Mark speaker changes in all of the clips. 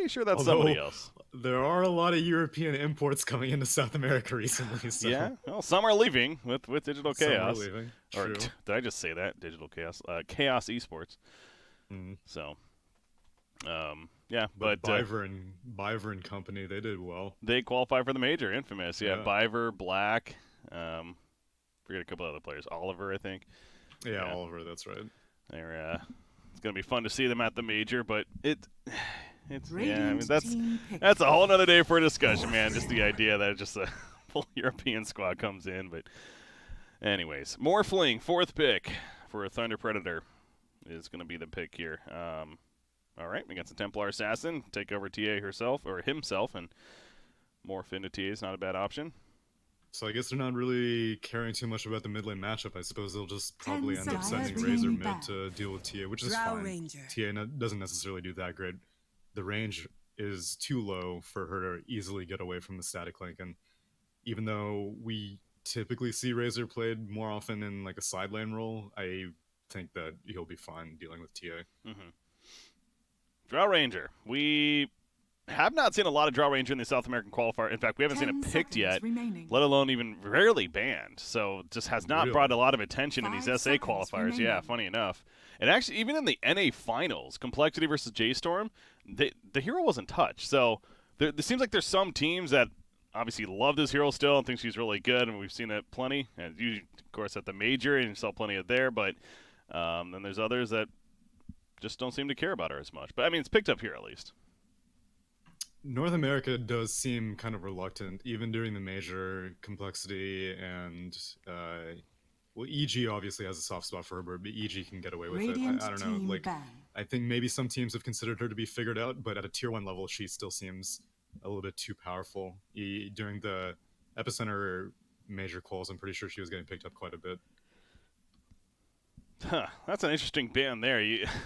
Speaker 1: pretty sure that's somebody else.
Speaker 2: There are a lot of European imports coming into South America recently. So.
Speaker 1: Yeah, well, some are leaving with Digital Chaos.
Speaker 2: Some are leaving.
Speaker 1: Or
Speaker 2: True.
Speaker 1: did I just say that? Digital Chaos, Chaos Esports. So, yeah, but
Speaker 2: Biver and company, they did well.
Speaker 1: They qualify for the major. Infamous, yeah. Biver, Black, forget a couple other players. Oliver, I think.
Speaker 2: Yeah, Oliver, that's right.
Speaker 1: They're it's gonna be fun to see them at the major, but it's yeah. I mean, that's a whole other day for a discussion, man. Just the idea that just a full European squad comes in, but anyways, Morphling, 4th pick for a Thunder Predator is gonna be the pick here. All right, we got some Templar Assassin take over TA himself, and morph into TA is not a bad option.
Speaker 2: So I guess they're not really caring too much about the mid lane matchup. I suppose they'll just probably end up sending Razor mid to deal with TA, which is fine. TA doesn't necessarily do that great. The range is too low for her to easily get away from the static link, and even though we typically see Razor played more often in like a side lane role, I think that he'll be fine dealing with TA.
Speaker 1: Drow Ranger. We have not seen a lot of Drow Ranger in the South American qualifier. In fact, we haven't seen it picked yet, let alone even rarely banned. So just has not brought a lot of attention in these SA qualifiers. Yeah, funny enough. And actually, even in the NA finals, Complexity versus J-Storm, the hero wasn't touched. So there seems like there's some teams that obviously love this hero still and think she's really good, and we've seen it plenty. And usually, of course, at the major, and you saw plenty of there. But then there's others that just don't seem to care about her as much. But, I mean, it's picked up here at least.
Speaker 2: North America does seem kind of reluctant, even during the major. Complexity and, well, EG obviously has a soft spot for her, but EG can get away with it. I don't know. Like, I think maybe some teams have considered her to be figured out, but at a tier 1 level, she still seems a little bit too powerful. During the Epicenter major calls, I'm pretty sure she was getting picked up quite a bit.
Speaker 1: Huh, that's an interesting ban there.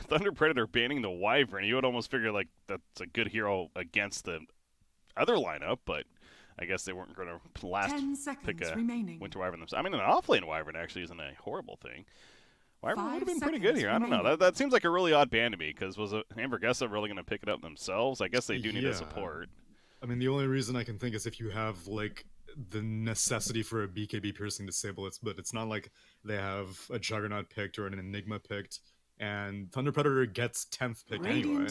Speaker 1: Thunder Predator banning the Wyvern. You would almost figure like that's a good hero against the other lineup, but I guess they weren't going to pick a Winter Wyvern themselves. I mean, an offlane Wyvern actually isn't a horrible thing. Wyvern would have been pretty good here. I don't know. That seems like a really odd ban to me, because was Anvorguesa really going to pick it up themselves? I guess they do need a support.
Speaker 2: I mean, the only reason I can think is if you have like the necessity for a BKB piercing disable it, but it's not like they have a Juggernaut picked or an Enigma picked, and Thunder Predator gets 10th pick anyway.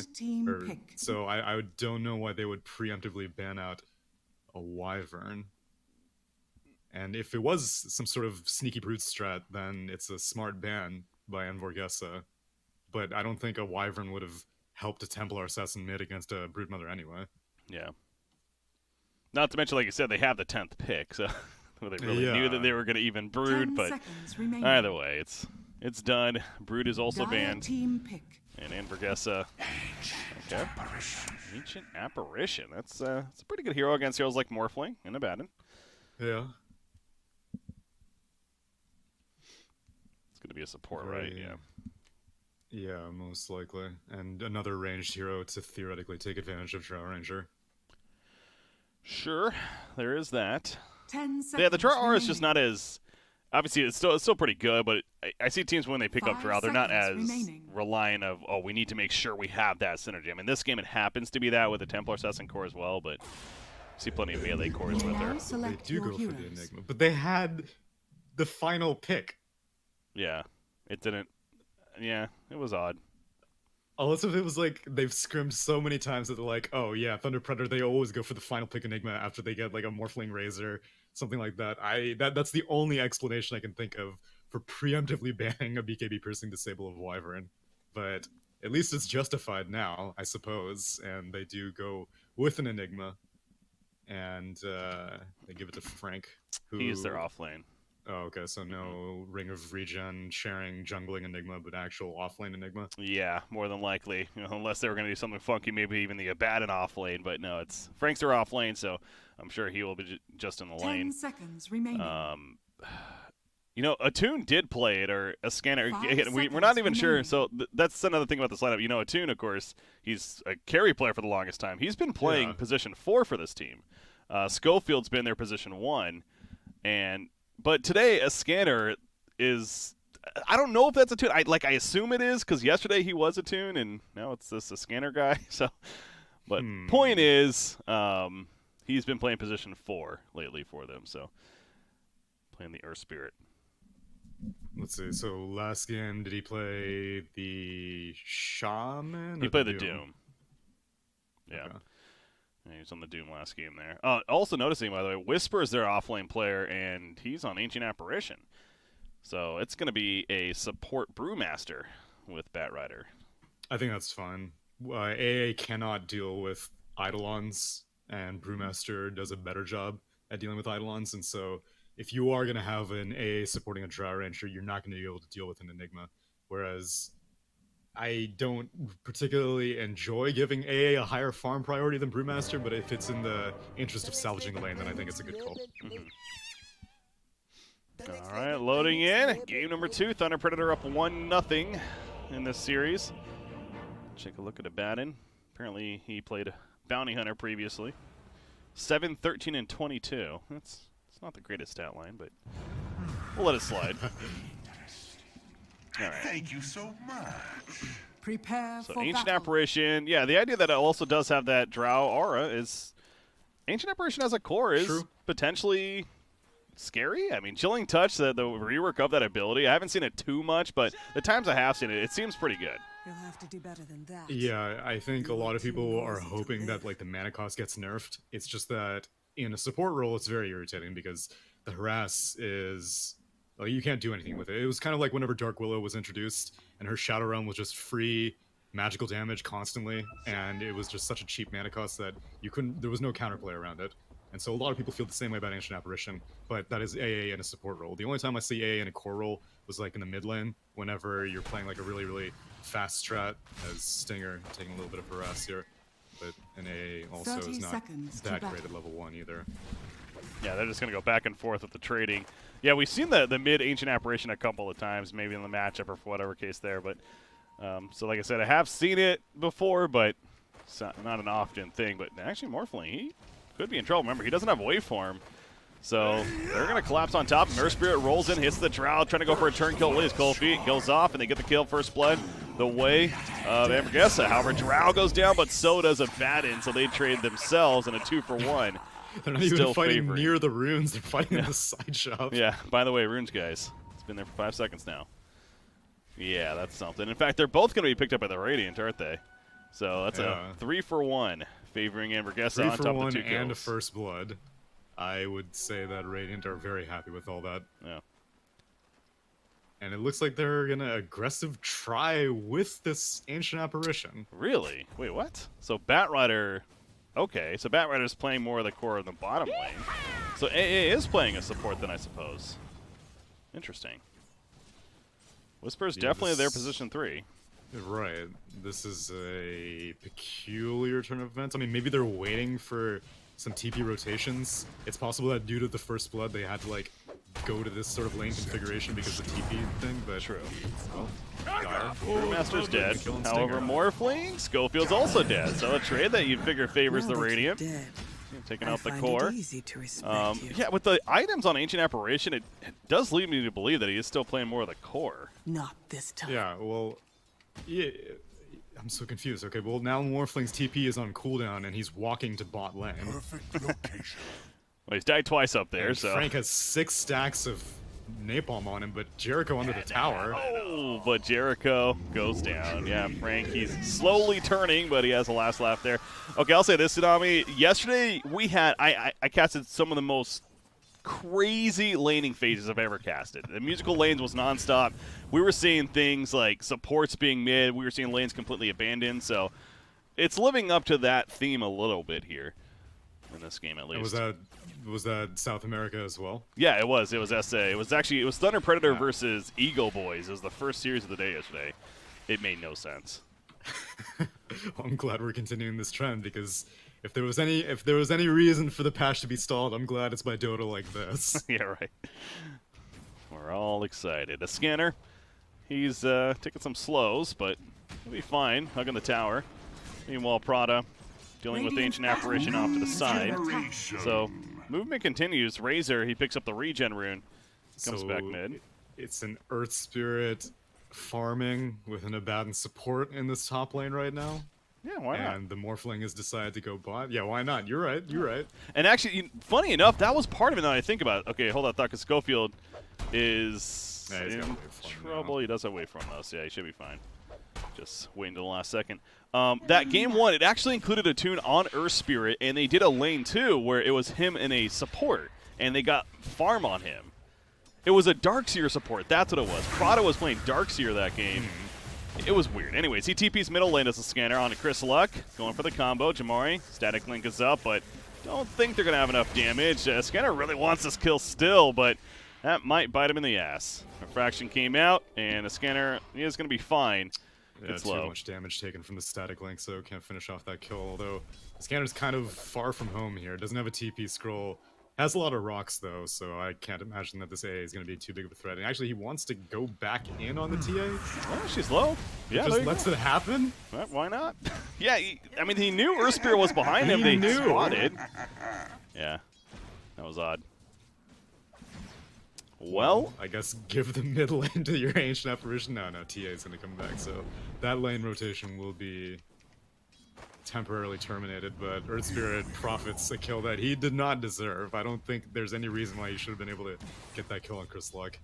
Speaker 2: So I don't know why they would preemptively ban out a Wyvern. And if it was some sort of sneaky brute strat, then it's a smart ban by Anvorguesa. But I don't think a Wyvern would have helped a Templar Assassin mid against a Brood Mother anyway.
Speaker 1: Yeah. Not to mention, like you said, they have the 10th pick, so they really knew that they were going to even Brood, but either way, it's done. Brood is also banned. And Anvorguesa. Okay. Ancient Apparition. That's a pretty good hero against heroes like Morphling and Abaddon.
Speaker 2: Yeah.
Speaker 1: It's going to be a support, right? Yeah.
Speaker 2: Yeah, most likely. And another ranged hero to theoretically take advantage of Drow Ranger.
Speaker 1: Sure, there is that. Yeah, the Drow R is just not as... Obviously, it's still pretty good, but I see teams when they pick up Drow, they're not as reliant of, we need to make sure we have that synergy. I mean, this game, it happens to be that with the Templar Assassin core as well, but I see plenty of melee cores with her.
Speaker 2: They do go for the Enigma, but they had the final pick.
Speaker 1: Yeah, it didn't... Yeah, it was odd.
Speaker 2: Unless if it was like they've scrimmed so many times that they're like, oh yeah, Thunder Predator, they always go for the final pick Enigma after they get like a Morphling Razor, something like that. That's the only explanation I can think of for preemptively banning a BKB piercing disable of Wyvern. But at least it's justified now, I suppose, and they do go with an Enigma, and they give it to Frank, who...
Speaker 1: He's their offlane.
Speaker 2: Oh, okay, so no Ring of Regen sharing jungling Enigma, but actual offlane Enigma?
Speaker 1: Yeah, more than likely. Unless they were going to do something funky, maybe even the Abaddon offlane, but no, it's Frank's their offlane, so I'm sure he will be just in the lane.
Speaker 3: 10 seconds remaining.
Speaker 1: Attune did play it, or a scanner. We're not even sure, so that's another thing about this lineup. Attune, of course, he's a carry player for the longest time. He's been playing position 4 for this team. Schofield's been their position 1, but today, a scanner is... I don't know if that's Attune. I assume it is, because yesterday he was Attune, and now it's a scanner guy. So, But point is, he's been playing position 4 lately for them, so playing the Earth Spirit.
Speaker 2: Let's see. So last game, did he play the Shaman?
Speaker 1: He played the Doom. Yeah.
Speaker 2: Okay.
Speaker 1: He was on the Doom last game there. Also noticing, by the way, Whisper's their offlane player, and he's on Ancient Apparition. So it's going to be a support Brewmaster with Batrider.
Speaker 2: I think that's fine. AA cannot deal with Eidolons, and Brewmaster does a better job at dealing with Eidolons, and so if you are going to have an AA supporting a Drow Ranger, you're not going to be able to deal with an Enigma. Whereas I don't particularly enjoy giving AA a higher farm priority than Brewmaster, but if it's in the interest of salvaging the lane, then I think it's a good call.
Speaker 1: All right, loading in. Game number 2, Thunder Predator up 1-0 in this series. Take a look at Abaddon. Apparently he played Bounty Hunter previously. 7, 13, and 22. It's not the greatest stat line, but we'll let it slide. All right.
Speaker 3: Thank you so much.
Speaker 4: Prepare
Speaker 1: so
Speaker 4: for
Speaker 1: Ancient
Speaker 4: battle.
Speaker 1: Apparition, yeah, the idea that it also does have that Drow aura is Ancient Apparition as a core is potentially scary. I mean, Chilling Touch, the rework of that ability, I haven't seen it too much, but the times I have seen it, it seems pretty good.
Speaker 4: You'll have to do better than that.
Speaker 2: Yeah, I think a lot of people are hoping that like the mana cost gets nerfed. It's just that in a support role, it's very irritating because the harass is like, you can't do anything with it. It was kind of like whenever Dark Willow was introduced, and her Shadow Realm was just free magical damage constantly, and it was just such a cheap mana cost that you couldn't. There was no counterplay around it. And so a lot of people feel the same way about Ancient Apparition, but that is AA in a support role. The only time I see AA in a core role was like in the mid lane, whenever you're playing like a really, really fast strat as Stinger, taking a little bit of harass here. But an AA also is not that great at level 1 either.
Speaker 1: Yeah, they're just going to go back and forth with the trading. Yeah, we've seen the mid-Ancient Apparition a couple of times, maybe in the matchup or for whatever case there. But so like I said, I have seen it before, but it's not an often thing. But actually, Morphling, he could be in trouble. Remember, he doesn't have waveform. So they're going to collapse on top. Nurse Spirit rolls in, hits the Drow, trying to go for a turn kill. His cold feet goes off, and they get the kill. First blood the way of Anvorguesa. However, Drow goes down, but so does Abaddon. So they trade themselves in a 2-for-1.
Speaker 2: They're not even fighting near the runes. They're fighting in the side shop.
Speaker 1: Yeah, by the way, runes, guys. It's been there for 5 seconds now. Yeah, that's something. In fact, they're both going to be picked up by the Radiant, aren't they? So that's a 3-for-1, favoring Anvorguesa on top of the 2 kills.
Speaker 2: And a first blood. I would say that Radiant are very happy with all that.
Speaker 1: Yeah.
Speaker 2: And it looks like they're going to aggressive try with this Ancient Apparition.
Speaker 1: Really? Wait, what? So Batrider... Okay, so Batrider's playing more of the core of the bottom lane. So AA is playing a support then, I suppose. Interesting. Whisper's definitely their position 3.
Speaker 2: Right. This is a peculiar turn of events. I mean, maybe they're waiting for some TP rotations. It's possible that due to the first blood, they had to, like, go to this sort of lane configuration because of the TP thing, but...
Speaker 1: True.
Speaker 2: Well,
Speaker 1: Brewmaster's dead. However, Morphling, Schofield's also dead. So a trade that you figure favors the Radiant. Taking out the core. Yeah, with the items on Ancient Apparition, it does lead me to believe that he is still playing more of the core.
Speaker 4: Not this time.
Speaker 2: Yeah, well... Yeah, I'm so confused. Okay, well now Morphling's TP is on cooldown and he's walking to bot lane.
Speaker 3: Perfect location.
Speaker 1: Well, he's died twice up there,
Speaker 2: and
Speaker 1: so...
Speaker 2: Frank has 6 stacks of napalm on him, but Jericho under the tower.
Speaker 1: Oh, but Jericho goes down. Yeah, Frank, he's slowly turning, but he has a last laugh there. Okay, I'll say this, Tsunami. Yesterday, we had... I casted some of the most crazy laning phases I've ever casted. The musical lanes was nonstop. We were seeing things like supports being mid. We were seeing lanes completely abandoned. So it's living up to that theme a little bit here in this game, at least.
Speaker 2: Was that South America as well?
Speaker 1: Yeah, it was. It was SA. It was Thunder Predator versus Eagle Boys. It was the first series of the day yesterday. It made no sense.
Speaker 2: Well, I'm glad we're continuing this trend because if there was any reason for the patch to be stalled, I'm glad it's by Dota like this.
Speaker 1: Yeah, right. We're all excited. A scanner. He's taking some slows, but he'll be fine. Hugging the tower. Meanwhile, Prada dealing with the Ancient Apparition off to the side. So movement continues. Razor, he picks up the regen rune. Comes back mid.
Speaker 2: It's an Earth Spirit farming with an Abaddon support in this top lane right now.
Speaker 1: Yeah, why not?
Speaker 2: And the Morphling has decided to go bot. Yeah, why not? You're right. You're right.
Speaker 1: And actually, funny enough, that was part of it now that I think about it. Okay, hold on. I thought 'cause Schofield is
Speaker 2: Yeah, he's got
Speaker 1: in
Speaker 2: waveform
Speaker 1: trouble.
Speaker 2: now.
Speaker 1: He does have waveform, though, so yeah, he should be fine. Just waiting till the last second. That game one, it actually included a tune on Earth Spirit, and they did a lane two where it was him and a support, and they got farm on him. It was a Darkseer support. That's what it was. Prada was playing Darkseer that game. It was weird. Anyways, he TP's middle lane as a scanner on to Chris Luck. Going for the combo. Jamari, static link is up, but don't think they're going to have enough damage. Scanner really wants this kill still, but that might bite him in the ass. Refraction came out, and the scanner is going to be fine.
Speaker 2: Yeah,
Speaker 1: It's
Speaker 2: too
Speaker 1: low.
Speaker 2: much damage taken from the static link, so can't finish off that kill. Although the scanner's kind of far from home here. Doesn't have a TP scroll. Has a lot of rocks though, so I can't imagine that this AA is going to be too big of a threat. And actually, he wants to go back in on the TA.
Speaker 1: Oh, she's low. Yeah, there
Speaker 2: Just
Speaker 1: you
Speaker 2: lets
Speaker 1: go.
Speaker 2: it happen.
Speaker 1: Why not? Yeah, I mean, he knew Earth Spirit was behind him. They
Speaker 2: He knew.
Speaker 1: spotted. Yeah, that was odd. Well,
Speaker 2: I guess give the mid lane to your ancient apparition. No, TA is going to come back, so that lane rotation will be temporarily terminated. But Earth Spirit profits a kill that he did not deserve. I don't think there's any reason why he should have been able to get that kill on Chris Luck.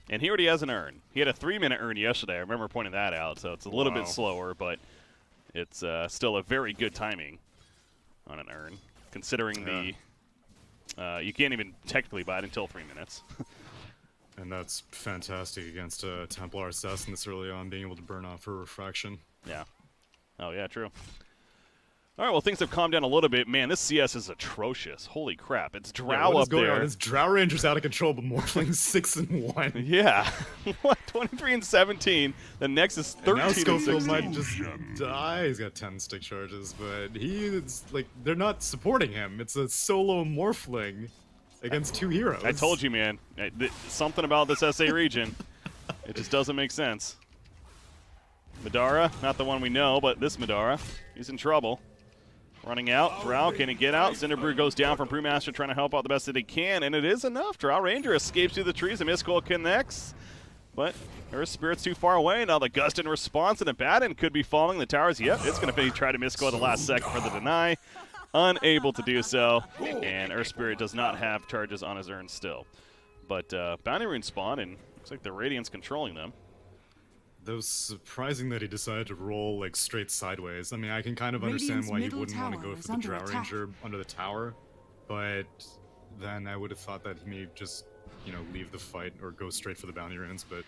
Speaker 1: and he already has an urn. He had a 3-minute urn yesterday. I remember pointing that out, so it's a little
Speaker 2: Wow.
Speaker 1: bit slower, but it's still a very good timing on an urn, considering the you can't even technically buy it until 3 minutes.
Speaker 2: And that's fantastic against a Templar Assassin this early on, being able to burn off her refraction.
Speaker 1: Yeah. Oh, yeah, true. All right, well, things have calmed down a little bit. Man, this CS is atrocious. Holy crap. It's Drow
Speaker 2: Yeah, what is
Speaker 1: up
Speaker 2: going
Speaker 1: there.
Speaker 2: on? This Drow Ranger's out of control, but Morphling 6-1.
Speaker 1: Yeah. What? 23 and 17. The next is 13
Speaker 2: And now
Speaker 1: and
Speaker 2: Schofield
Speaker 1: 16.
Speaker 2: might just die. He's got 10 stick charges, but he's like, they're not supporting him. It's a solo Morphling against 2 heroes.
Speaker 1: I told you, man. Something about this SA region. It just doesn't make sense. Madara, not the one we know, but this Madara. He's in trouble. Running out. Drow, can he get out? Cinderbrew goes down from Brewmaster, trying to help out the best that he can, and it is enough. Drow Ranger escapes through the trees. A Mistcoil connects, but Earth Spirit's too far away. Now the Gust in response, and a Batten could be falling. The towers, yep, it's going to try to Mistcoil at the last second for the deny. Unable to do so, and Earth Spirit does not have charges on his urn still. But Bounty Rune spawn, and looks like the Radiant's controlling them.
Speaker 2: That was surprising that he decided to roll like straight sideways. I mean, I can kind of understand
Speaker 4: Radiant's
Speaker 2: why he
Speaker 4: middle
Speaker 2: wouldn't want to
Speaker 4: tower
Speaker 2: go
Speaker 4: is
Speaker 2: for the
Speaker 4: under
Speaker 2: Drow
Speaker 4: attack.
Speaker 2: Ranger under the tower, but then I would have thought that he may just, you know, leave the fight or go straight for the bounty runes, but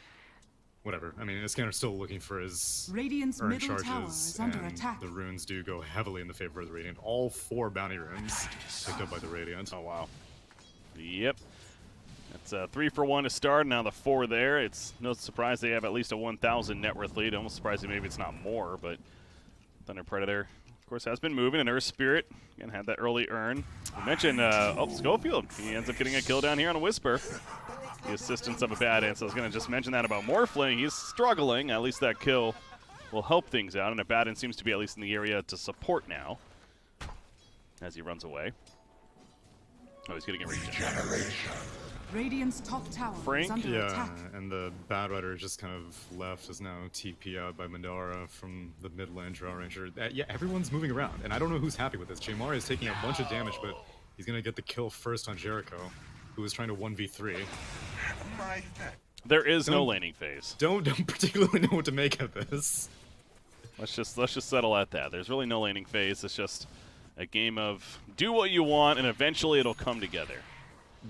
Speaker 2: whatever. I mean, Iskander's still looking for his
Speaker 4: Radiant's
Speaker 2: urn
Speaker 4: middle tower
Speaker 2: charges,
Speaker 4: is under
Speaker 2: and
Speaker 4: attack.
Speaker 2: the runes do go heavily in the favor of the Radiant. All 4 bounty runes picked up by the Radiant.
Speaker 1: Oh, wow. Yep. That's 3 for 1 to start. Now the 4 there. It's no surprise they have at least a 1,000 net worth lead. Almost surprising maybe it's not more, but Thunder Predator, of course, has been moving. And Earth Spirit, again, had that early urn. We mentioned, Schofield. He ends up getting a kill down here on a Whisper. The assistance of a Badan. So I was going to just mention that about Morphling. He's struggling. At least that kill will help things out. And a Badan seems to be at least in the area to support now as he runs away. Oh, he's getting a regen.
Speaker 4: Radiant's top tower
Speaker 1: Frank?
Speaker 4: is under
Speaker 2: Yeah,
Speaker 4: attack.
Speaker 2: and the Bad Rider just kind of left, is now TP out by Madara from the mid lane Drow Ranger. Yeah, everyone's moving around, and I don't know who's happy with this. Jamari is taking a bunch of damage, but he's going to get the kill first on Jericho, who is trying to 1v3.
Speaker 3: My head.
Speaker 1: There is no
Speaker 2: Don't-
Speaker 1: laning phase.
Speaker 2: Don't particularly know what to make of this.
Speaker 1: Let's just settle at that. There's really no laning phase. It's just a game of do what you want, and eventually it'll come together.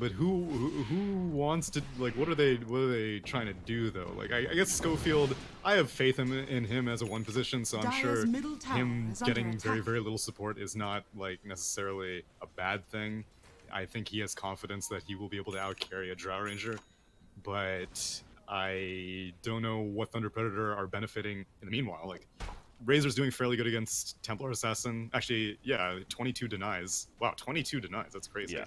Speaker 2: But who wants to, like, what are they trying to do though? Like, I guess Schofield, I have faith in him as a one position, so I'm
Speaker 4: Dyer's
Speaker 2: sure
Speaker 4: middle tower
Speaker 2: him
Speaker 4: is under
Speaker 2: getting
Speaker 4: attack.
Speaker 2: very little support is not like necessarily a bad thing. I think he has confidence that he will be able to outcarry a Drow Ranger, but I don't know what Thunder Predator are benefiting in the meanwhile. Like, Razor's doing fairly good against Templar Assassin. Actually, yeah, 22 denies. Wow, 22 denies. That's crazy.
Speaker 1: Yeah.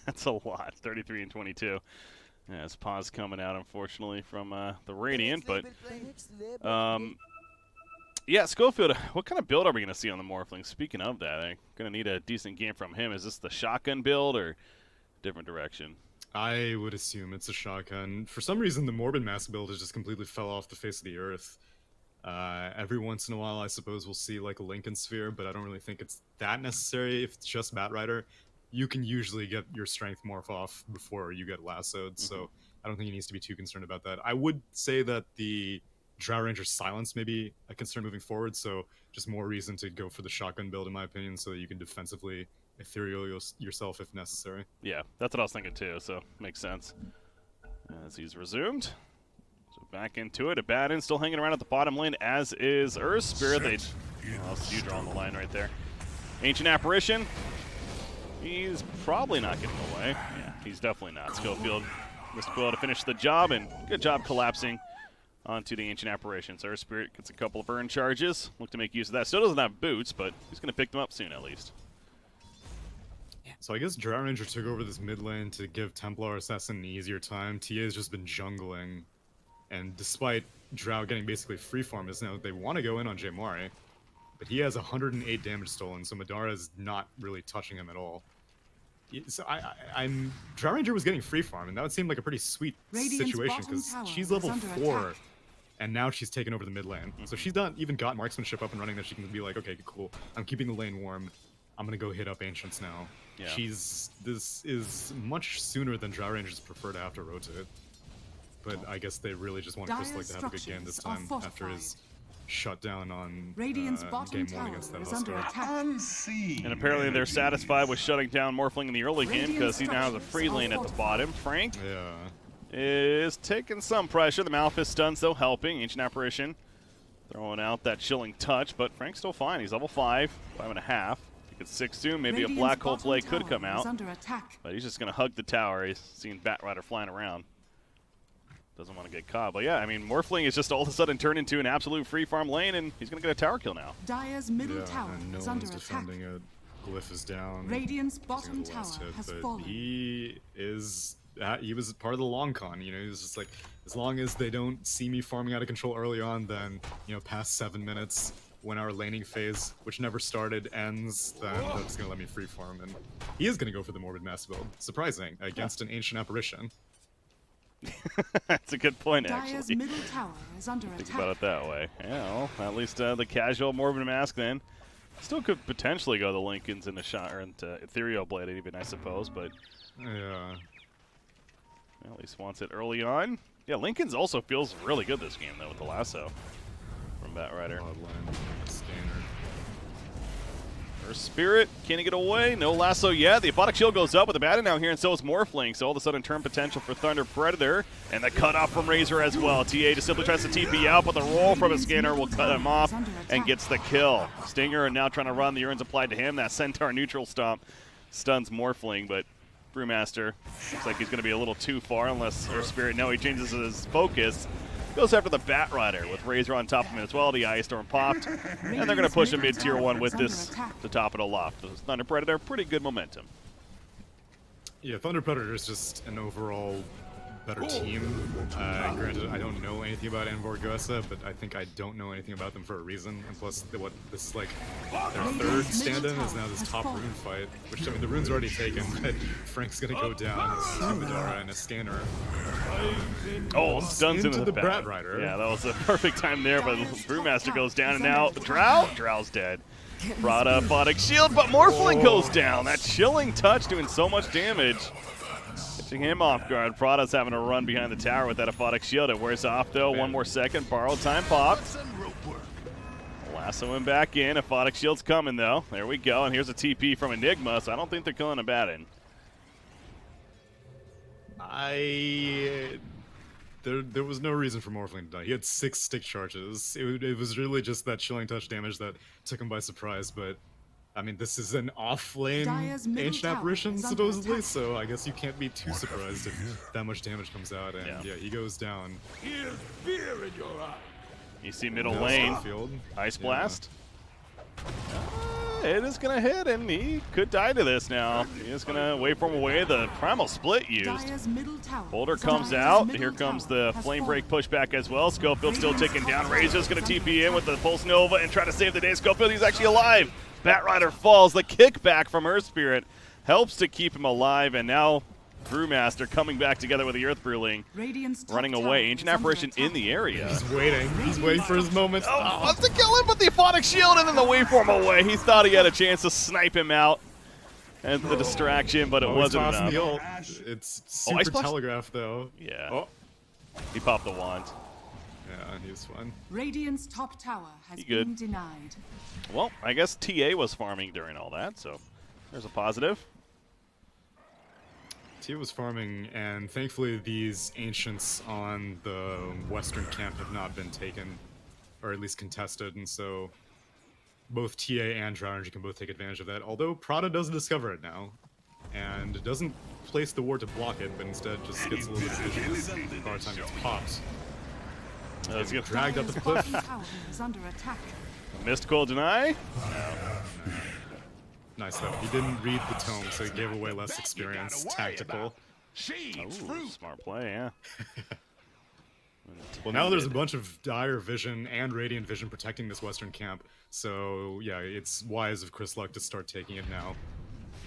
Speaker 1: That's a lot. 33 and 22. Yeah, it's pause coming out, unfortunately, from the Radiant. But, yeah, Schofield, what kind of build are we going to see on the Morphling? Speaking of that, I'm going to need a decent game from him. Is this the shotgun build or different direction?
Speaker 2: I would assume it's a shotgun. For some reason, the Morbid Mask build has just completely fell off the face of the earth. Every once in a while, I suppose we'll see like a Lincoln Sphere, but I don't really think it's that necessary. If it's just Batrider, you can usually get your strength morph off before you get lassoed, so I don't think he needs to be too concerned about that. I would say that the Drow Ranger silence may be a concern moving forward, so just more reason to go for the shotgun build, in my opinion, so that you can defensively ethereal yourself if necessary.
Speaker 1: Yeah, that's what I was thinking too, so makes sense. As he's resumed. So back into it. Abaddon still hanging around at the bottom lane, as is Earth Spirit. They you drawing the line right there. Ancient Apparition. He's probably not getting away. Yeah, he's definitely not. Schofield was able to finish the job, and good job collapsing onto the Ancient Apparition. So Earth Spirit gets a couple of burn charges. Look to make use of that. Still doesn't have boots, but he's going to pick them up soon at least.
Speaker 2: So I guess Drow Ranger took over this mid lane to give Templar Assassin an easier time. TA has just been jungling, and despite Drow getting basically freeform, is now they want to go in on Jaymari, but he has 108 damage stolen, so Madara is not really touching him at all. So I'm Drow Ranger was getting freeform, and that would seem like a pretty sweet situation because she's level 4, and now she's taken over the mid lane. So she's not even got marksmanship up and running that she can be like, okay, cool, I'm keeping the lane warm. I'm gonna go hit up Ancients now. Yeah. This is much sooner than Drow Rangers prefer to have to rotate. But I guess they really just want Crystal to have a good game this time after his shutdown on game 1 against that Huskar.
Speaker 1: And apparently they're satisfied with shutting down Morphling in the early game because he now has a free lane at the bottom. Frank is taking some pressure. The Malphite stun still helping. Ancient Apparition throwing out that chilling touch, but Frank's still fine. He's level 5, 5.5. It's 6 soon. Maybe a Black Hole play could come out, but he's just going to hug the tower. He's seeing Batrider flying around. Doesn't want to get caught. But yeah, I mean, Morphling is just all of a sudden turned into an absolute free farm lane, and he's going to get a tower kill now.
Speaker 4: Dire's middle tower is under attack.
Speaker 2: Defending it. Glyph is down.
Speaker 4: Radiant's bottom tower has fallen.
Speaker 2: He was part of the long con. You know, he was just like, as long as they don't see me farming out of control early on, then, you know, past 7 minutes, when our laning phase, which never started, ends, then they're just going to let me free farm. And he is going to go for the Morbid Mass build. Surprising, against an Ancient Apparition.
Speaker 1: That's a good point, actually.
Speaker 4: Dire's middle tower is under attack.
Speaker 1: Think about it that way. Yeah, well, at least the casual Morbid Mask then. Still could potentially go the Lincolns into shot or into Ethereal Blade even, I suppose, but
Speaker 2: yeah.
Speaker 1: At least wants it early on. Yeah, Lincoln's also feels really good this game though with the lasso from Batrider. Earth Spirit, can he get away? No lasso yet. The Aphotic Shield goes up with the Abaddon now here, and so is Morphling. So all of a sudden turn potential for Thunder Predator. And the cutoff from Razor as well. TA just simply tries to TP out, but the roll from a scanner will cut him off and gets the kill. Stinger now trying to run. The Urn's applied to him. That Centaur neutral stomp stuns Morphling, but Brewmaster looks like he's going to be a little too far unless Earth Spirit, no, he changes his focus. Goes after the Batrider with Razor on top of him as well. The Ice Storm popped, and they're going to push him mid-tier 1 with this to top it all off. The Thunder Predator, pretty good momentum.
Speaker 2: Yeah, Thunder Predator is just an overall better team. Granted, I don't know anything about Anvorguesa, but I think I don't know anything about them for a reason. And plus, this is like their third stand-in is now this top rune fight, which, I mean, the rune's already taken, but Frank's gonna go down to Madara and a scanner.
Speaker 1: Oh, stuns into the
Speaker 2: Batrider.
Speaker 1: Yeah, that was a perfect time there, but Brewmaster goes down, and now Drow's dead. Prada, Aphotic Shield, but Morphling goes down. That chilling touch doing so much damage. Catching him off guard. Prada's having a run behind the tower with that Aphotic Shield. It wears off, though. 1 more second. Borrowed time popped. Lasso him back in. Aphotic Shield's coming, though. There we go. And here's a TP from Enigma, so I don't think they're killing Abaddon.
Speaker 2: There was no reason for Morphling to die. He had 6 stick charges. It was really just that chilling touch damage that took him by surprise, but I mean, this is an off-lane Ancient Apparition, supposedly, so I guess you can't be too surprised if that much damage comes out, and yeah, he goes down.
Speaker 3: Here's fear in your eyes.
Speaker 1: You see middle lane, Ice Blast. It is going to hit, and he could die to this now. He is going to wait for him away. The Primal Split used. Boulder comes out. Here comes the Flame Break pushback as well. Schofield still ticking down. Razor's going to TP in with the Pulse Nova and try to save the day. Schofield, he's actually alive. Batrider falls. The kickback from Earth Spirit helps to keep him alive, and now Brewmaster coming back together with the Earth Brewling, running away. Ancient Apparition in the area.
Speaker 2: He's waiting. He's waiting for his moment.
Speaker 1: Oh, wants to kill him, but the Aphotic Shield and then the waveform away. He thought he had a chance to snipe him out as the distraction, but it wasn't enough.
Speaker 2: The ult. It's super telegraph, though.
Speaker 1: Yeah.
Speaker 2: Oh.
Speaker 1: He popped the wand.
Speaker 2: Yeah, he was fun.
Speaker 4: Radiant's top tower has been denied.
Speaker 1: Well, I guess TA was farming during all that, so there's a positive.
Speaker 2: TA was farming, and thankfully these ancients on the western camp have not been taken, or at least contested, and so both TA and Drow can both take advantage of that. Although Prada does discover it now, and doesn't place the ward to block it, but instead just gets a little bit of vision as our time gets popped.
Speaker 1: Let's get
Speaker 2: dragged up the cliff.
Speaker 1: Mystical deny.
Speaker 2: Nice though. He didn't read the tome, so he gave away less experience. Tactical.
Speaker 1: Ooh, smart play, yeah.
Speaker 2: Well, now there's a bunch of dire vision and radiant vision protecting this western camp, so yeah, it's wise of Chris Luck to start taking it now.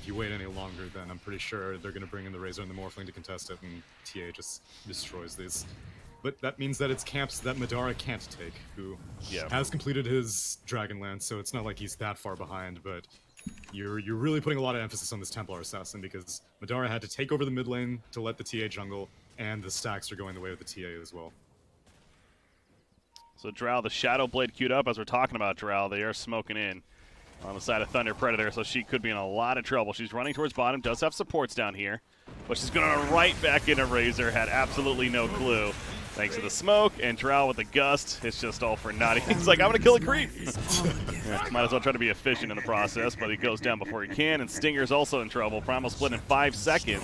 Speaker 2: If you wait any longer, then I'm pretty sure they're going to bring in the Razor and the Morphling to contest it, and TA just destroys these. But that means that it's camps that Madara can't take, who has completed his Dragonlance, so it's not like he's that far behind, but you're really putting a lot of emphasis on this Templar Assassin, because Madara had to take over the mid lane to let the TA jungle, and the stacks are going the way of the TA as well.
Speaker 1: So Drow, the Shadow Blade queued up. As we're talking about Drow, they are smoking in on the side of Thunder Predator, so she could be in a lot of trouble. She's running towards bottom, does have supports down here, but she's going to right back into Razor, had absolutely no clue. Thanks to the smoke, and Drow with the gust, it's just all for naughty. He's like, I'm going to kill a creep. Might as well try to be efficient in the process, but he goes down before he can, and Stinger's also in trouble. Primal split in 5 seconds.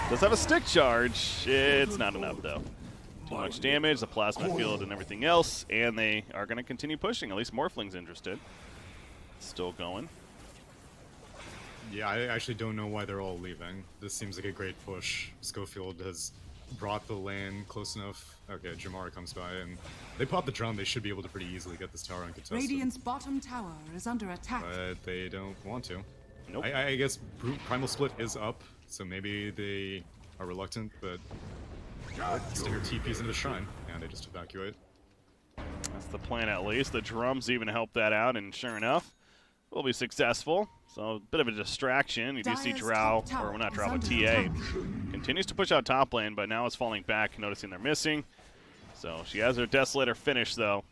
Speaker 1: Does have a stick charge. It's not enough, though. Too much damage, the plasma field and everything else, and they are going to continue pushing. At least Morphling's interested. Still going.
Speaker 2: Yeah, I actually don't know why they're all leaving. This seems like a great push. Schofield has brought the lane close enough. Okay, Jamara comes by, and they pop the drum. They should be able to pretty easily get this tower uncontested.
Speaker 4: Radiant's bottom tower is under attack.
Speaker 2: But they don't want to.
Speaker 1: Nope.
Speaker 2: I guess Primal Split is up, so maybe they are reluctant, but Stinger TP's into the shrine, and they just evacuate.
Speaker 1: That's the plan, at least. The drums even help that out, and sure enough, will be successful. So a bit of a distraction. You do see Drow, or well, not Drow, but TA, continues to push out top lane, but now is falling back, noticing they're missing. So she has her Desolator finish, though.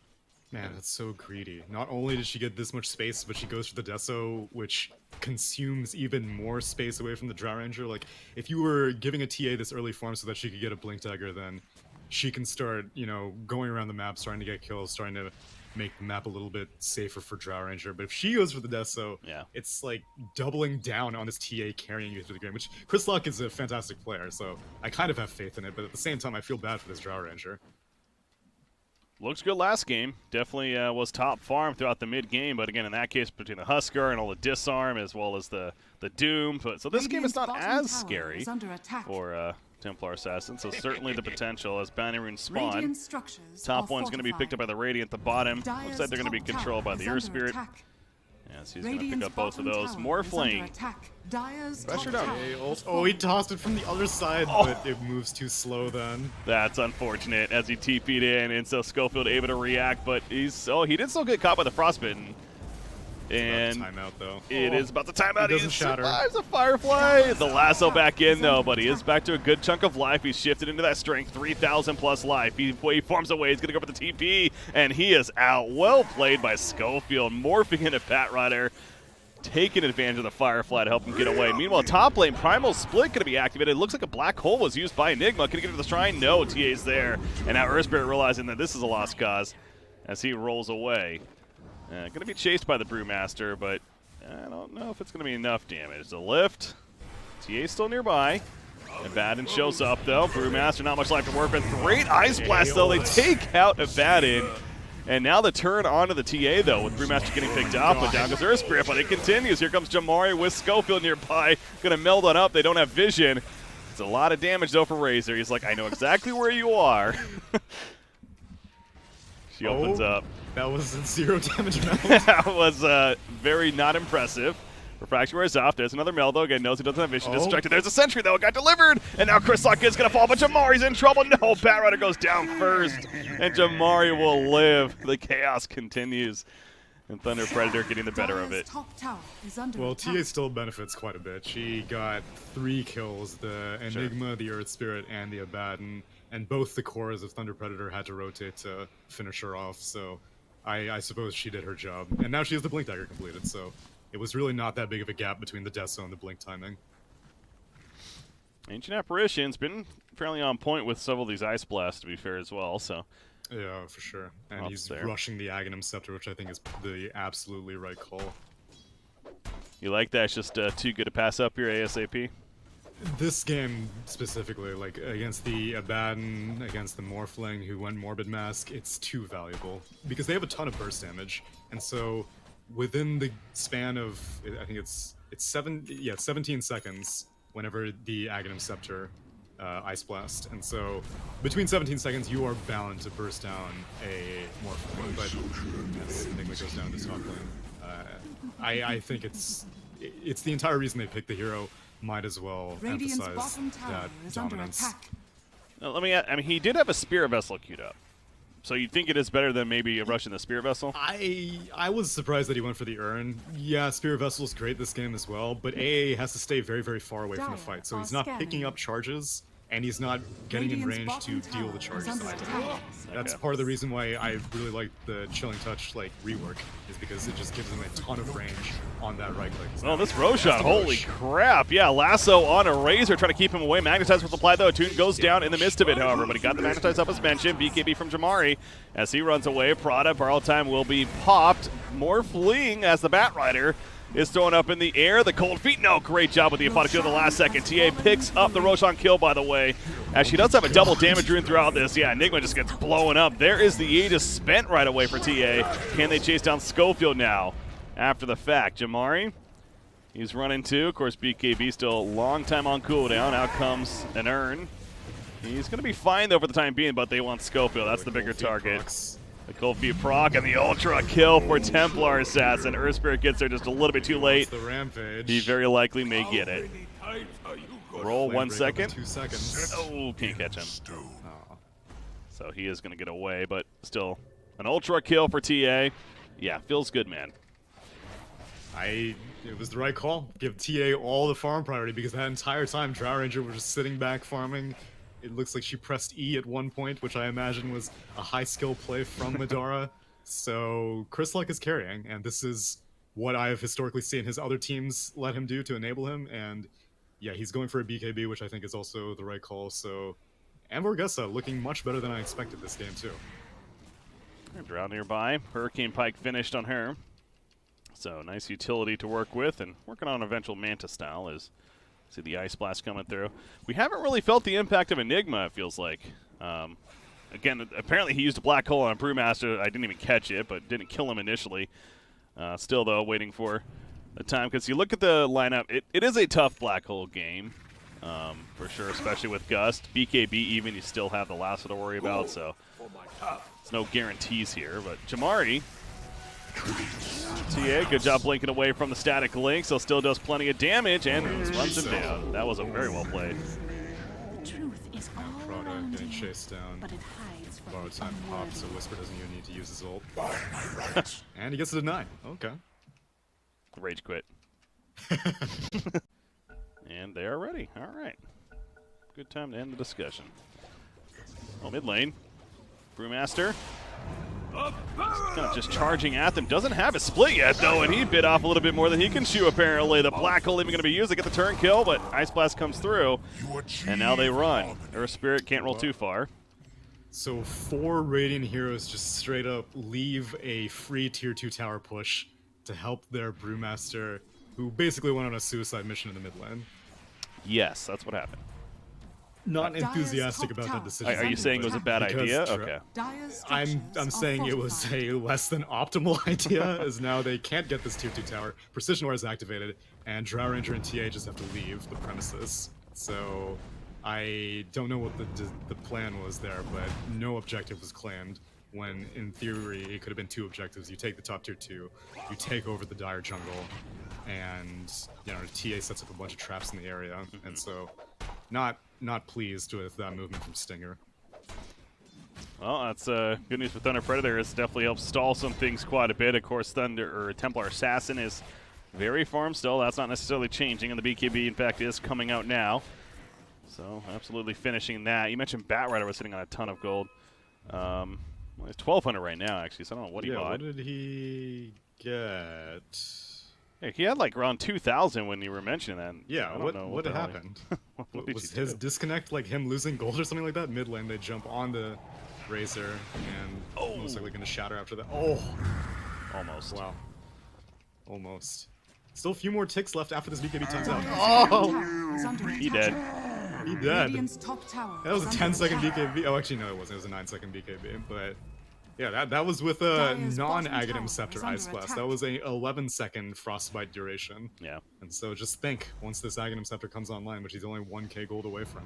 Speaker 2: Man, that's so greedy. Not only did she get this much space, but she goes for the Deso, which consumes even more space away from the Drow Ranger. Like, if you were giving a TA this early farm so that she could get a Blink Dagger, then she can start, you know, going around the map, starting to get kills, starting to make the map a little bit safer for Drow Ranger. But if she goes for the Deso, it's like doubling down on this TA carrying you through the game, which Chris Luck is a fantastic player, so I kind of have faith in it, but at the same time, I feel bad for this Drow Ranger.
Speaker 1: Looks good last game. Definitely was top farm throughout the mid-game, but again, in that case, between the Husker and all the disarm, as well as the Doom. So this game is not as scary for Templar Assassin, so certainly the potential as Bounty Runes spawn. Top one's going to be picked up by the Radiant. The bottom looks like they're going to be controlled by the Earth Spirit. Yeah, so he's going to pick up both of those. Morphling. Pressure down.
Speaker 2: Oh, he tossed it from the other side, but it moves too slow then.
Speaker 1: That's unfortunate as he TP'd in, and so Schofield able to react, but he did still get caught by the Frostbitten. And
Speaker 2: timeout, though.
Speaker 1: It is about the timeout.
Speaker 2: He
Speaker 1: survives a Firefly. The lasso back in, though, but he is back to a good chunk of life. He's shifted into that strength, 3,000 plus life. He forms away. He's going to go for the TP, and he is out. Well played by Schofield, morphing into Pat Rider, taking advantage of the Firefly to help him get away. Meanwhile, top lane, Primal Split going to be activated. It looks like a black hole was used by Enigma. Can he get to the shrine? No, TA's there. And now Earth Spirit realizing that this is a lost cause as he rolls away. Going to be chased by the Brewmaster, but I don't know if it's going to be enough damage. The lift, TA's still nearby. Abaddon shows up, though. Brewmaster, not much life to work with. Great Ice Blast, though. They take out Abaddon. And now the turn onto the TA, though, with Brewmaster getting picked up. But down goes Earth Spirit, but it continues. Here comes Jamari with Schofield nearby. Going to meld on up. They don't have vision. It's a lot of damage, though, for Razor. He's like, I know exactly where you are. She opens up.
Speaker 2: That was a 0 damage amount.
Speaker 1: That was very not impressive. Refraction wears off. There's another Mel, though. Again, knows he doesn't have vision. Distracted. There's a sentry, though. It got delivered. And now Chrislock is going to fall, but Jamari's in trouble. No, Batrider goes down first. And Jamari will live. The chaos continues. And Thunder Predator getting the better of it.
Speaker 2: Well, TA still benefits quite a bit. She got 3 kills, the Enigma, the Earth Spirit, and the Abaddon. And both the cores of Thunder Predator had to rotate to finish her off, so I suppose she did her job. And now she has the Blink Dagger completed, so it was really not that big of a gap between the Death Zone and the Blink timing.
Speaker 1: Ancient Apparition's been fairly on point with several of these Ice Blasts, to be fair, as well, so...
Speaker 2: Yeah, for sure. And he's rushing the Aghanim Scepter, which I think is the absolutely right call.
Speaker 1: You like that? It's just too good to pass up here, ASAP?
Speaker 2: This game specifically, like against the Abaddon, against the Morphling who went Morbid Mask, it's too valuable. Because they have a ton of burst damage, and so within the span of, I think it's 17 seconds whenever the Aghanim Scepter Ice Blast, and so between 17 seconds you are bound to burst down a Morphling, but yes, Enigma goes down to top lane. I think it's the entire reason they picked the hero. Might as well emphasize that dominance.
Speaker 1: Now, I mean, he did have a Spirit Vessel queued up, so you'd think it is better than maybe a rush in the Spirit Vessel?
Speaker 2: I was surprised that he went for the Urn. Yeah, Spirit Vessel is great this game as well, but AA has to stay very, very far away from the fight, so he's not picking up charges, and he's not getting in range to deal the charges that I do. That's part of the reason why I really like the Chilling Touch rework, is because it just gives him a ton of range on that right click.
Speaker 1: Oh, this Roshan, holy crap. Yeah, Lasso on a Razor, trying to keep him away. Magnetize with apply, though. Attune goes down in the midst of it, however, but he got the Magnetize up as mentioned. BKB from Jamari as he runs away. Prada, borrow time will be popped. More fleeing as the Batrider is thrown up in the air. The cold feet, no, great job with the Aphotic kill in the last second. TA picks up the Roshan kill, by the way, as she does have a double damage rune throughout this. Yeah, Enigma just gets blown up. There is the Aegis spent right away for TA. Can they chase down Schofield now after the fact? Jamari, he's running too. Of course, BKB still a long time on cooldown. Out comes an Urn. He's going to be fine, though, for the time being, but they want Schofield. That's the bigger target. The Cold Feet proc and the Ultra kill for Templar Assassin. Earth Spirit gets there just a little bit too late.
Speaker 2: The Rampage.
Speaker 1: He very likely may get it. Roll 1 second.
Speaker 2: 2 seconds.
Speaker 1: Oh, can't catch him. So he is going to get away, but still an Ultra kill for TA. Yeah, feels good, man.
Speaker 2: It was the right call. Give TA all the farm priority, because that entire time Drow Ranger was just sitting back farming. It looks like she pressed E at one point, which I imagine was a high skill play from Madara. So Chrislock is carrying, and this is what I have historically seen his other teams let him do to enable him. And yeah, he's going for a BKB, which I think is also the right call. So Anvorguesa looking much better than I expected this game too.
Speaker 1: Drow nearby. Hurricane Pike finished on her. So nice utility to work with, and working on eventual Manta style is. See the Ice Blast coming through. We haven't really felt the impact of Enigma, it feels like. Again, apparently he used a Black Hole on Brewmaster. I didn't even catch it, but didn't kill him initially. Still, though, waiting for the time. Because you look at the lineup, it is a tough Black Hole game, for sure, especially with Gust. BKB even, you still have the Lasso to worry about, so there's no guarantees here. But Jamari, TA, good job blinking away from the static link, so still does plenty of damage and runs him down. That was a very well played.
Speaker 4: The truth is all around
Speaker 2: getting
Speaker 4: you,
Speaker 2: chased down.
Speaker 4: but it hides from
Speaker 2: Borrowed time pops, so Whisper doesn't even need to use his ult.
Speaker 3: Right.
Speaker 2: And he gets a deny. Okay.
Speaker 1: Rage quit. And they are ready. All right. Good time to end the discussion. Oh, mid lane. Brewmaster. Kind of just charging at them. Doesn't have a split yet, though, and he bit off a little bit more than he can chew, apparently. The Black Hole even going to be used to get the turn kill, but Ice Blast comes through, and now they run. Earth Spirit can't roll too far.
Speaker 2: So 4 Radiant heroes just straight up leave a free tier 2 tower push to help their Brewmaster, who basically went on a suicide mission in the mid lane.
Speaker 1: Yes, that's what happened.
Speaker 2: Not enthusiastic about that decision.
Speaker 1: Are you saying it was a bad idea? Okay.
Speaker 2: I'm saying it was a less than optimal idea, as now they can't get this tier 2 tower. Precision War is activated, and Drow Ranger and TA just have to leave the premises. So I don't know what the plan was there, but no objective was claimed, when in theory it could have been 2 objectives. You take the top tier 2, you take over the Dire jungle, and you know TA sets up a bunch of traps in the area, and so not pleased with that movement from Stinger.
Speaker 1: Well, that's good news for Thunder Predator. It's definitely helped stall some things quite a bit. Of course, Templar Assassin is very farm still. That's not necessarily changing, and the BKB, in fact, is coming out now. So, absolutely finishing that. You mentioned Batrider was sitting on a ton of gold. Well, he's 1,200 right now, actually, so I don't know what he bought.
Speaker 2: What did he get?
Speaker 1: Hey, he had like around 2,000 when you were mentioning that.
Speaker 2: Yeah, what happened? Was his disconnect like him losing gold or something like that? Mid lane, they jump on the Razor and most likely going to shatter after that. Oh!
Speaker 1: Almost.
Speaker 2: Wow. Almost. Still a few more ticks left after this BKB times out.
Speaker 1: Oh! He dead.
Speaker 2: He dead. That was a 10-second BKB. Oh, actually, no, it wasn't. It was a 9-second BKB. But yeah, that was with a non-Aghanim Scepter Ice Blast. That was a 11-second Frostbite duration.
Speaker 1: Yeah.
Speaker 2: And so just think, once this Aghanim Scepter comes online, which he's only 1k gold away from.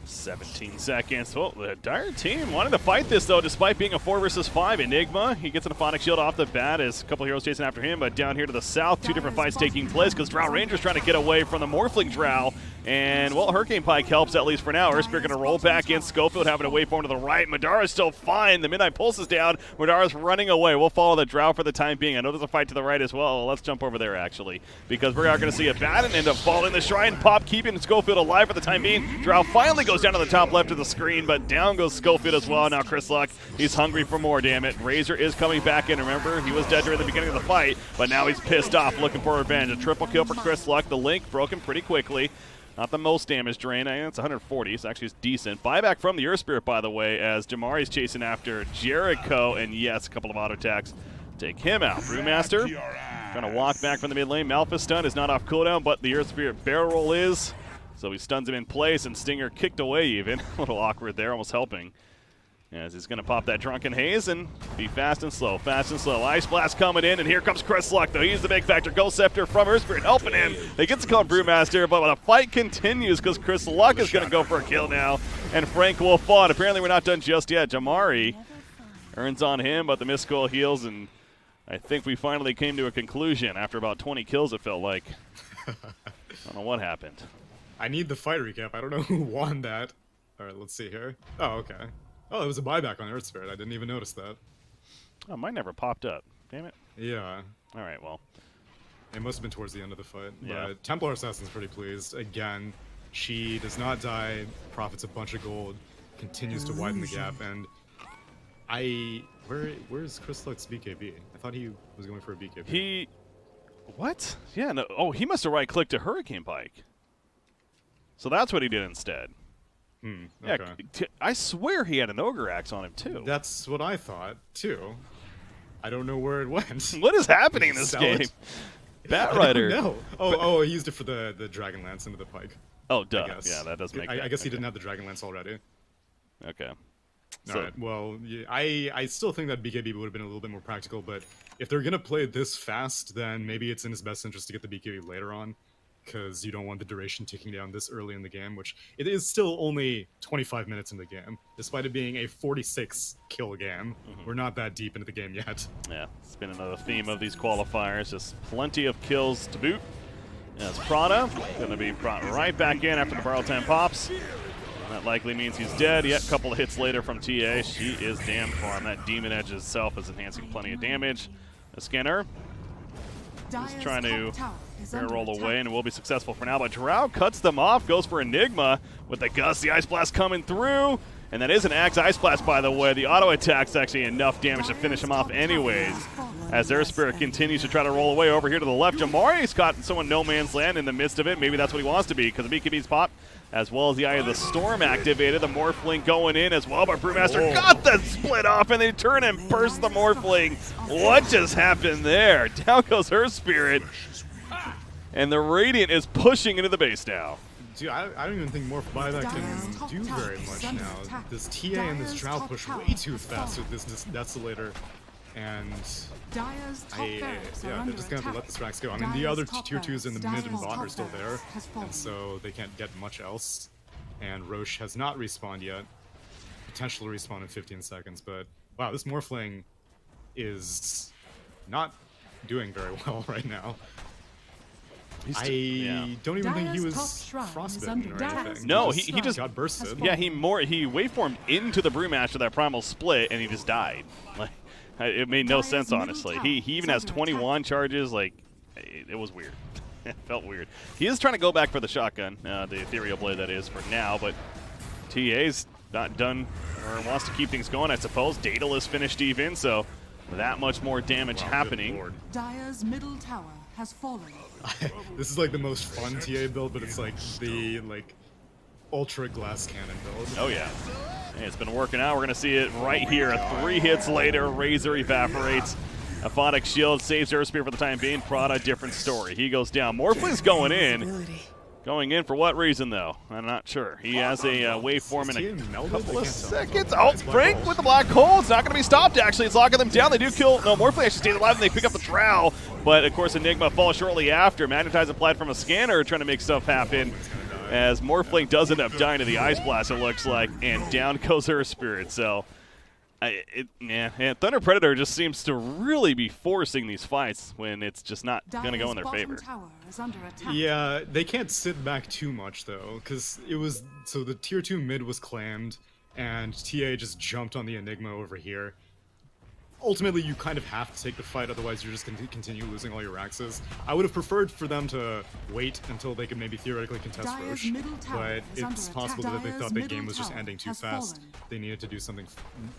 Speaker 1: 17 seconds. Well, the Dire team wanted to fight this, though, despite being a 4 versus 5. Enigma, he gets an Aphonic Shield off the bat as a couple heroes chasing after him, but down here to the south, 2 different fights taking place because Drow Ranger's trying to get away from the Morphling Drow. And, well, Hurricane Pike helps, at least for now. Earthspear going to roll back in. Schofield having to wait for him to the right. Madara's still fine. The Midnight Pulse is down. Madara's running away. We'll follow the Drow for the time being. I know there's a fight to the right as well. Let's jump over there, actually, because we are going to see a Batten end up falling. The Shrine Pop keeping Schofield alive for the time being. Drow finally goes down to the top left of the screen, but down goes Schofield as well. Now Chris Luck, he's hungry for more, damn it. Razor is coming back in. Remember, he was dead during the beginning of the fight, but now he's pissed off, looking for revenge. A triple kill for Chris Luck. The Link broken pretty quickly. Not the most damage drain. I think it's 140, so actually it's decent. Buyback from the Earth Spirit, by the way, as Jamari's chasing after Jericho, and yes, a couple of auto attacks take him out. Brewmaster trying to walk back from the mid lane. Malphus stun is not off cooldown, but the Earth Spirit barrel roll is. So he stuns him in place, and Stinger kicked away even. A little awkward there, almost helping. As he's going to pop that Drunken Haze and be fast and slow, fast and slow. Ice Blast coming in, and here comes Chris Luck, though. He's the big factor. Ghost Scepter from Earth Spirit helping him. They get to call him Brewmaster, but the fight continues because Chris Luck is going to go for a kill now, and Frank will fall. And apparently we're not done just yet. Jamari earns on him, but the Mistcoil heals, and I think we finally came to a conclusion after about 20 kills, it felt like. I don't know what happened.
Speaker 2: I need the fight recap. I don't know who won that. All right, let's see here. Oh, okay. Oh, it was a buyback on Earth Spirit. I didn't even notice that.
Speaker 1: Oh, mine never popped up. Damn it.
Speaker 2: Yeah.
Speaker 1: All right, well.
Speaker 2: It must have been towards the end of the fight.
Speaker 1: Yeah.
Speaker 2: But Templar Assassin's pretty pleased. Again, she does not die, profits a bunch of gold, continues to widen the gap, and where's Chris Luck's BKB? I thought he was going for a BKB.
Speaker 1: What? Yeah, no. Oh, he must have right-clicked to Hurricane Pike. So that's what he did instead.
Speaker 2: Okay.
Speaker 1: Yeah, I swear he had an Ogre Axe on him, too.
Speaker 2: That's what I thought, too. I don't know where it went.
Speaker 1: What is happening in this game? Batrider.
Speaker 2: No. Oh, he used it for the Dragon Lance into the Pike.
Speaker 1: Oh, duh. Yeah, that does make sense.
Speaker 2: I guess he didn't have the Dragon Lance already.
Speaker 1: Okay.
Speaker 2: All right. Well, yeah, I still think that BKB would have been a little bit more practical, but if they're going to play it this fast, then maybe it's in his best interest to get the BKB later on, because you don't want the duration ticking down this early in the game, which it is still only 25 minutes in the game, despite it being a 46-kill game. We're not that deep into the game yet. Yeah,
Speaker 1: it's been another theme of these qualifiers, just plenty of kills to boot. As Prada going to be brought right back in after the borrow time pops. And that likely means he's dead. Yet a couple of hits later from TA. She is damn farm. That Demon Edge itself is enhancing plenty of damage. A Scanner is trying to barrel roll away, and it will be successful for now. But Drow cuts them off, goes for Enigma with the Gust, the Ice Blast coming through. And that is an Axe Ice Blast, by the way. The auto attack's actually enough damage to finish him off anyways. As their Spirit continues to try to roll away over here to the left. Jamari's caught someone no man's land in the midst of it. Maybe that's what he wants to be, because the BKB's popped, as well as the Eye of the Storm activated. The Morphling going in as well, but Brewmaster got the split off, and they turn and burst the Morphling. What just happened there? Down goes her Spirit. And the Radiant is pushing into the base now.
Speaker 2: Dude, I don't even think Morph Buyback can do very much now. This TA and this Drow push way too fast with this Desolator. And yeah, they're just going to have to let the Strax go. I mean, the other tier 2s in the mid and bot are still there, and so they can't get much else. And Roche has not respawned yet. Potential to respawn in 15 seconds, but wow, this Morphling is not doing very well right now. I don't even think he was frostbitten or anything.
Speaker 1: No, he just
Speaker 2: got bursted.
Speaker 1: Yeah, he waveformed into the Brewmaster that primal split, and he just died. Like, it made no sense, honestly. He even has 21 charges. Like, it was weird. It felt weird. He is trying to go back for the shotgun, the Ethereal Blade that is for now, but TA's not done or wants to keep things going, I suppose. Daedalus finished even, so that much more damage happening.
Speaker 4: Dire's middle tower has fallen.
Speaker 2: This is like the most fun TA build, but it's like the ultra glass cannon build.
Speaker 1: Oh yeah. Hey, it's been working out. We're gonna see it right here. 3 hits later, Razor evaporates. Aphotic Shield saves Earthspear for the time being. Prada, different story. He goes down. Morphling's going in. Going in for what reason, though? I'm not sure. He has a waveform in a couple of seconds. Oh, Frank with the black hole. It's not going to be stopped, actually. It's locking them down. They do kill. No, Morphling actually stays alive, and they pick up the Drow. But, of course, Enigma falls shortly after. Magnetize applied from a scanner trying to make stuff happen. As Morphling does end up dying to the Ice Blast, it looks like. And down goes her Spirit. So, Thunder Predator just seems to really be forcing these fights when it's just not going to go in their favor.
Speaker 2: Yeah, they can't sit back too much, though, because it was... So the Tier 2 mid was claimed, and TA just jumped on the Enigma over here. Ultimately, you kind of have to take the fight, otherwise you're just going to continue losing all your axes. I would have preferred for them to wait until they could maybe theoretically contest Roche, but it's possible that they thought the game was just ending too fast. They needed to do something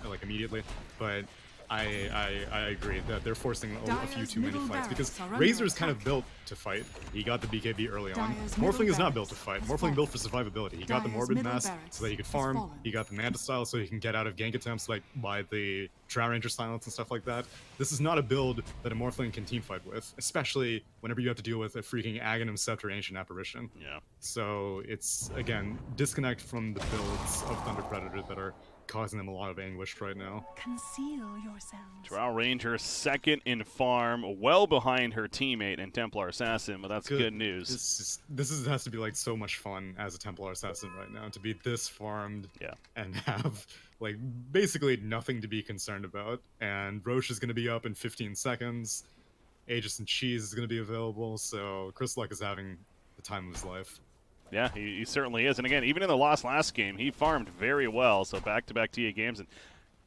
Speaker 2: like immediately, but I agree that they're forcing a few too many fights, because Razor is kind of built to fight. He got the BKB early on. Morphling is not built to fight. Morphling built for survivability. He got the Morbid Mass so that he could farm. He got the Manta Style so he can get out of gank attempts like by the Drow Ranger silence and stuff like that. This is not a build that a Morphling can teamfight with, especially whenever you have to deal with a freaking Aghanim Scepter Ancient Apparition.
Speaker 1: Yeah.
Speaker 2: So it's, again, disconnect from the builds of Thunder Predator that are causing them a lot of anguish right now.
Speaker 4: Conceal yourselves.
Speaker 1: Drow Ranger second in farm, well behind her teammate and Templar Assassin, but that's good news.
Speaker 2: This has to be like so much fun as a Templar Assassin right now, to be this farmed and have like basically nothing to be concerned about. And Roche is going to be up in 15 seconds. Aegis and Cheese is going to be available, so Chris Luck is having the time of his life.
Speaker 1: Yeah, he certainly is. And again, even in the last game, he farmed very well. So back-to-back TA games. And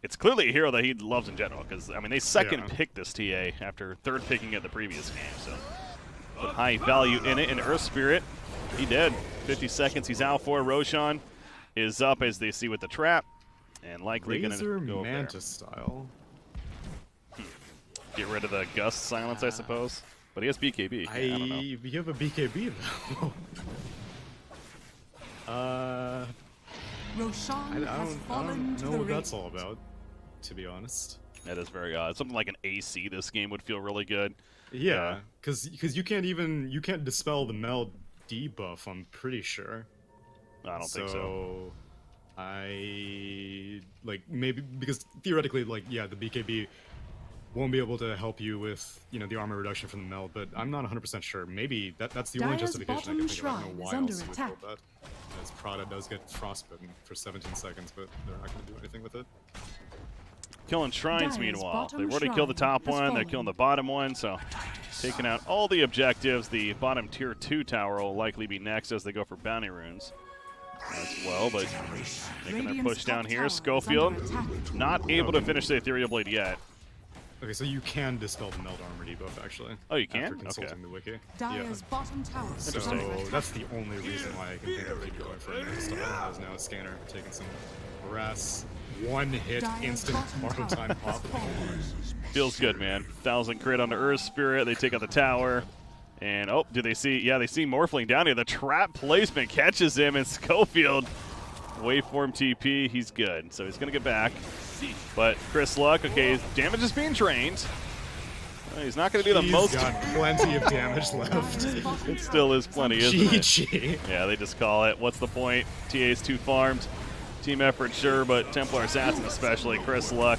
Speaker 1: it's clearly a hero that he loves in general. Because, I mean, they second-picked this TA after third-picking it the previous game. So put high value in it. And Earth Spirit, he did. 50 seconds he's out for. Roshan is up as they see with the trap. And likely going to go
Speaker 2: Manta Style.
Speaker 1: Get rid of the Gust silence, I suppose. But he has BKB. I don't know.
Speaker 2: You have a BKB, though. I don't know what that's all about, to be honest.
Speaker 1: That is very odd. Something like an AC this game would feel really good.
Speaker 2: Yeah, because you can't dispel the meld debuff, I'm pretty sure.
Speaker 1: I don't think so.
Speaker 2: Maybe because theoretically, the BKB won't be able to help you with, the armor reduction from the meld, but I'm not 100% sure. Maybe that's the only justification I can think of. I don't know why else you would build that. As Prada does get frostbitten for 17 seconds, but they're not going to do anything with it.
Speaker 1: Killing Shrines, meanwhile. They've already killed the top one, they're killing the bottom one, so taking out all the objectives. The bottom tier 2 tower will likely be next as they go for bounty runes as well, but making their push down here. Schofield not able to finish the Ethereal Blade yet.
Speaker 2: Okay, so you can dispel the meld armor debuff, actually.
Speaker 1: Oh, you can?
Speaker 2: After consulting the wiki.
Speaker 4: Bottom tower.
Speaker 2: So that's the only reason why I can think of keep going for a Manta Style. There's now a scanner taking some harass. One hit, instant mortal time pop.
Speaker 1: Feels good, man. 1,000 crit on the Earth Spirit. They take out the tower. And, do they see? Yeah, they see Morphling down here. The trap placement catches him, and Schofield, waveform TP, he's good. So he's going to get back. But Chris Luck, his damage is being drained. He's not going to do the most.
Speaker 2: He's got plenty of damage left.
Speaker 1: It still is plenty, isn't it?
Speaker 2: GG.
Speaker 1: Yeah, they just call it. What's the point? TA's too farmed. Team effort, sure, but Templar Assassin especially. Chris Luck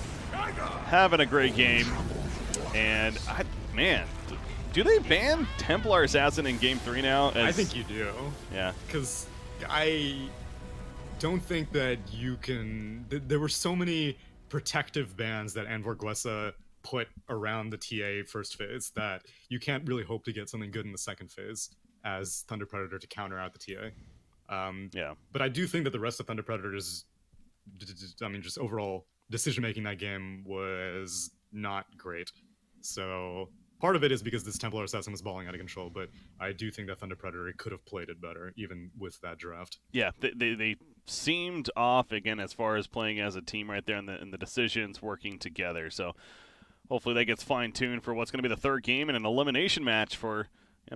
Speaker 1: having a great game. And, do they ban Templar Assassin in Game 3 now?
Speaker 2: I think you do.
Speaker 1: Yeah.
Speaker 2: Because I don't think that you can... There were so many protective bans that Anvorguesa put around the TA first phase that you can't really hope to get something good in the second phase. as Thunder Predator to counter out the TA.
Speaker 1: Yeah.
Speaker 2: But I do think that the rest of Thunder Predator's, just overall decision-making that game was not great. So part of it is because this Templar Assassin was balling out of control, but I do think that Thunder Predator could have played it better, even with that draft.
Speaker 1: Yeah, they seemed off, again, as far as playing as a team right there and the decisions working together. So hopefully that gets fine-tuned for what's going to be the third game and an elimination match for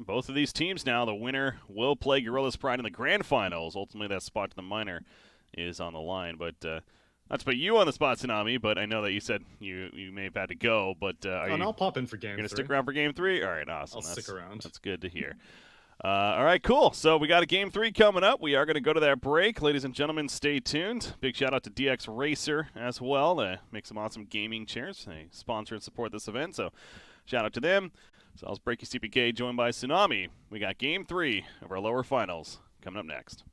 Speaker 1: both of these teams now. The winner will play Guerrilla's Pride in the grand finals. Ultimately, that spot to the minor is on the line. But not to put you on the spot, Tsunami, but I know that you said you may have had to go. But
Speaker 2: I'll pop in for game 3.
Speaker 1: You're going to stick around for game 3? All right, awesome.
Speaker 2: I'll stick around.
Speaker 1: That's good to hear. All right, cool. So we got a game 3 coming up. We are going to go to that break. Ladies and gentlemen, stay tuned. Big shout out to DX Racer as well. They make some awesome gaming chairs. They sponsor and support this event, so shout out to them. So I was BreakyCPK joined by Tsunami. We got game 3 of our lower finals coming up next.